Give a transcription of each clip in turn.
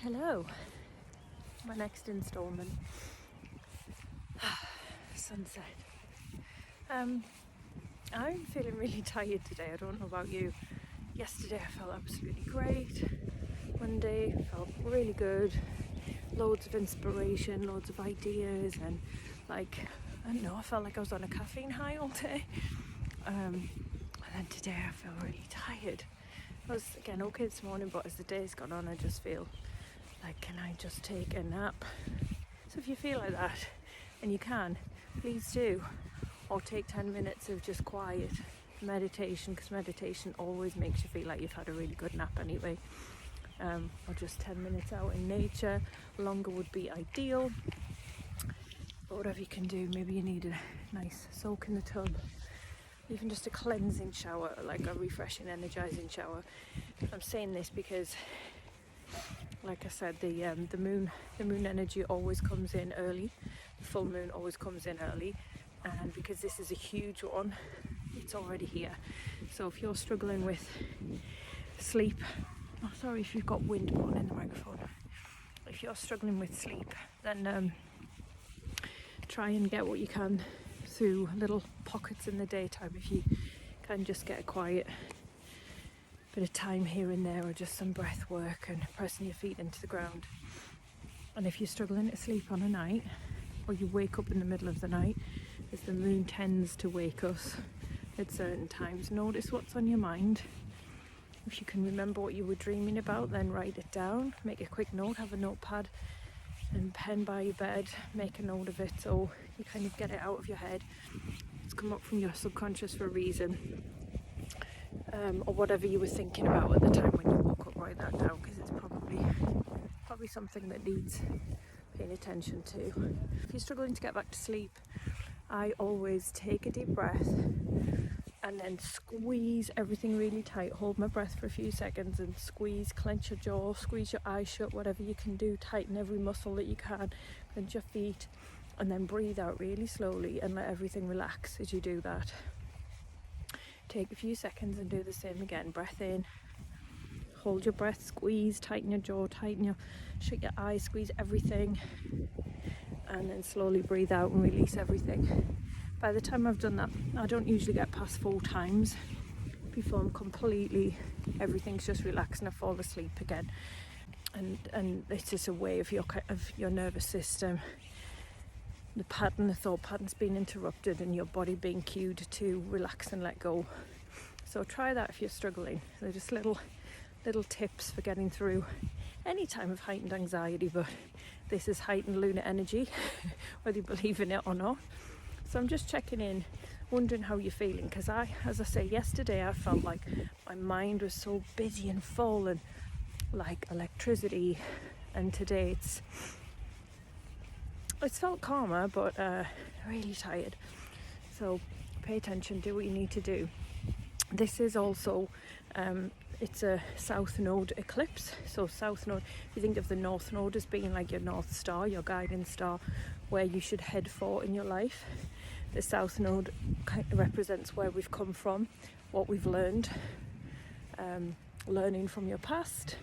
Hello, my next installment. Sunset. I'm feeling really tired today. I don't know about you. Yesterday I felt absolutely great. Monday felt really good. Loads of inspiration, loads of ideas, and I don't know, I felt like I was on a caffeine high all day. And then today I feel really tired. I was again okay this morning, but as the day's gone on, I just feel like, can I just take a nap? So if you feel like that, and you can, please do. Or take 10 minutes of just quiet meditation, because meditation always makes you feel like you've had a really good nap anyway. Or just 10 minutes out in nature. Longer would be ideal. But whatever you can do, maybe you need a nice soak in the tub. Even just a cleansing shower, like a refreshing, energizing shower. I'm saying this because, like I said, the moon energy always comes in early. The full moon always comes in early, and because this is a huge one, it's already here. So if you're struggling with sleep, sorry if you've got wind blowing in the microphone. If you're struggling with sleep, then try and get what you can through little pockets in the daytime. If you can just get a quiet bit of time here and there, or just some breath work and pressing your feet into the ground. And if you're struggling to sleep on a night, or you wake up in the middle of the night, as the moon tends to wake us at certain times, notice what's on your mind. If you can remember what you were dreaming about, then write it down. Make a quick note, have a notepad and pen by your bed, make a note of it so you kind of get it out of your head. It's come up from your subconscious for a reason. Or whatever you were thinking about at the time when you woke up, write that down, because it's probably something that needs paying attention to. If you're struggling to get back to sleep, I always take a deep breath and then squeeze everything really tight. Hold my breath for a few seconds and squeeze, clench your jaw, squeeze your eyes shut, whatever you can do. Tighten every muscle that you can, clench your feet, and then breathe out really slowly and let everything relax as you do that. Take a few seconds and do the same again. Breath in, hold your breath, squeeze, tighten your jaw, shut your eyes, squeeze everything, and then slowly breathe out and release everything. By the time I've done that, I don't usually get past 4 times before everything's just relaxed and I fall asleep again. And it's just a way of your nervous system, the thought pattern's being interrupted and your body being cued to relax and let go. So try that if you're struggling. They're just little tips for getting through any time of heightened anxiety, but this is heightened lunar energy, whether you believe in it or not. So I'm just checking in, wondering how you're feeling, because as I say, yesterday I felt like my mind was so busy and full and like electricity, and today it's felt calmer, but really tired. So pay attention, do what you need to do. This is also it's a south node eclipse. So south node, if you think of the north node as being like your north star, your guiding star, where you should head for in your life, the south node represents where we've come from, what we've learned, learning from your past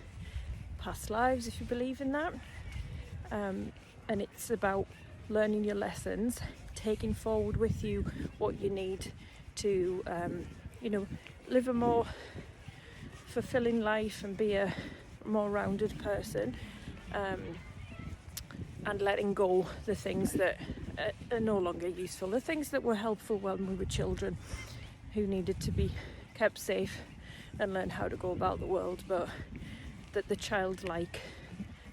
lives, if you believe in that. And it's about learning your lessons, taking forward with you what you need to live a more fulfilling life and be a more rounded person, and letting go the things that are no longer useful, the things that were helpful when we were children, who needed to be kept safe and learn how to go about the world, but that the childlike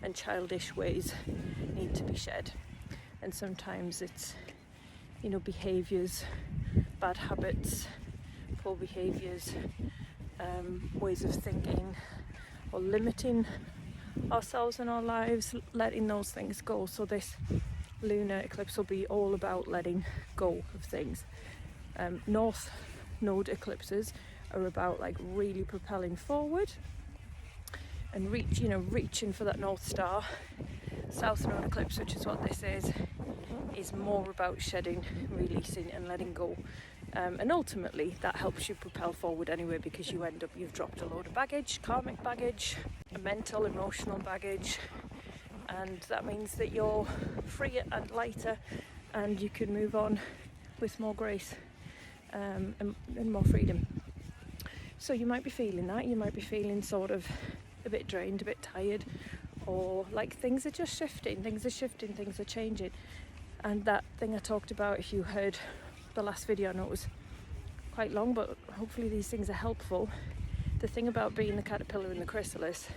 and childish ways need to be shed. And sometimes it's behaviours, bad habits, poor behaviours, ways of thinking, or limiting ourselves in our lives, letting those things go. So this lunar eclipse will be all about letting go of things. North node eclipses are about like really propelling forward and reaching for that North Star. South node eclipse, which is what this is more about shedding, releasing and letting go And ultimately that helps you propel forward anyway, because you've dropped a load of baggage, karmic baggage, a mental, emotional baggage, and that means that you're freer and lighter, and you can move on with more grace and more freedom. So you might be feeling that, you might be feeling sort of a bit drained, a bit tired, or like things are just shifting, things are changing. And that thing I talked about, if you heard the last video, I know it was quite long, but hopefully these things are helpful. The thing about being the caterpillar in the chrysalis,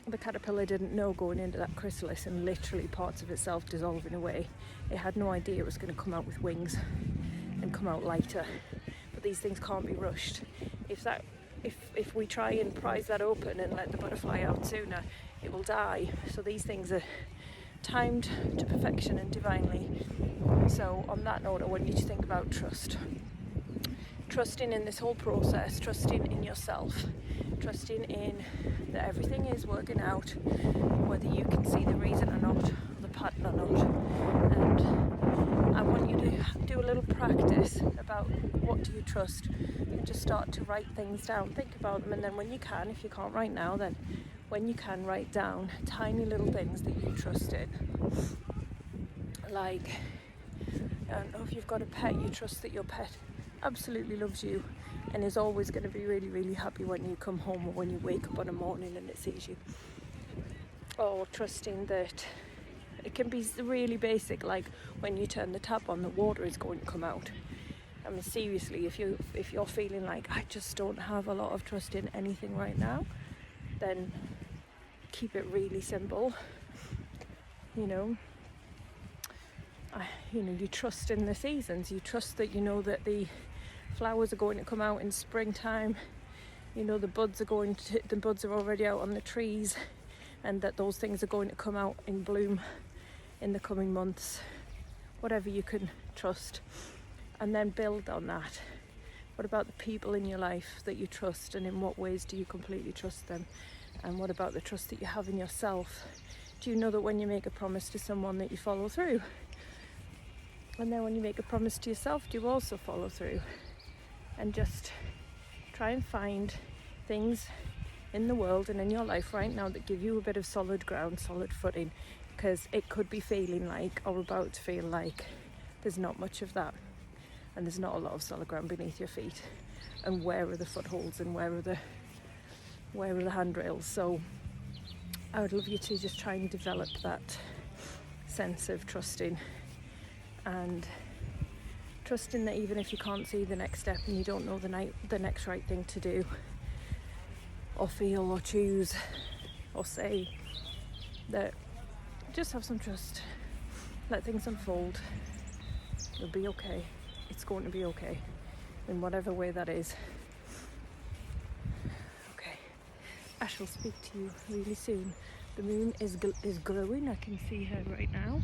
the caterpillar didn't know going into that chrysalis and literally parts of itself dissolving away. It had no idea it was going to come out with wings and come out lighter. But these things can't be rushed. If we try and prise that open and let the butterfly out sooner, it will die. So these things are timed to perfection and divinely. So on that note, I want you to think about trust. Trusting in this whole process, trusting in yourself, trusting in that everything is working out, whether you can see the reason or not, or the pattern or not. And I want you to do a little practice about what do you trust, and just start to write things down. Think about them, and then when you can, if you can't right now, then when you can, write down tiny little things that you trust in. Like, I don't know, if you've got a pet, you trust that your pet absolutely loves you and is always going to be really, really happy when you come home or when you wake up on a morning and it sees you. Or trusting that it can be really basic, like when you turn the tap on, the water is going to come out. I mean, seriously, if you're feeling like, I just don't have a lot of trust in anything right now, then keep it really simple. You trust in the seasons. You trust that that the flowers are going to come out in springtime. The buds are already out on the trees, and that those things are going to come out in bloom in the coming months. Whatever you can trust, and then build on that. What about the people in your life that you trust, and in what ways do you completely trust them? And what about the trust that you have in yourself? Do you know that when you make a promise to someone that you follow through? And then when you make a promise to yourself, do you also follow through? And just try and find things in the world and in your life right now that give you a bit of solid ground, solid footing, because it could be feeling like, or about to feel like, there's not much of that, and there's not a lot of solid ground beneath your feet. And where are the footholds, and where are the handrails? So I would love you to just try and develop that sense of trusting, and trusting that even if you can't see the next step and you don't know the next right thing to do, or feel, or choose, or say, that just have some trust. Let things unfold. You'll be okay. It's going to be okay, in whatever way that is. Okay, I shall speak to you really soon. The moon is glowing. I can see her right now.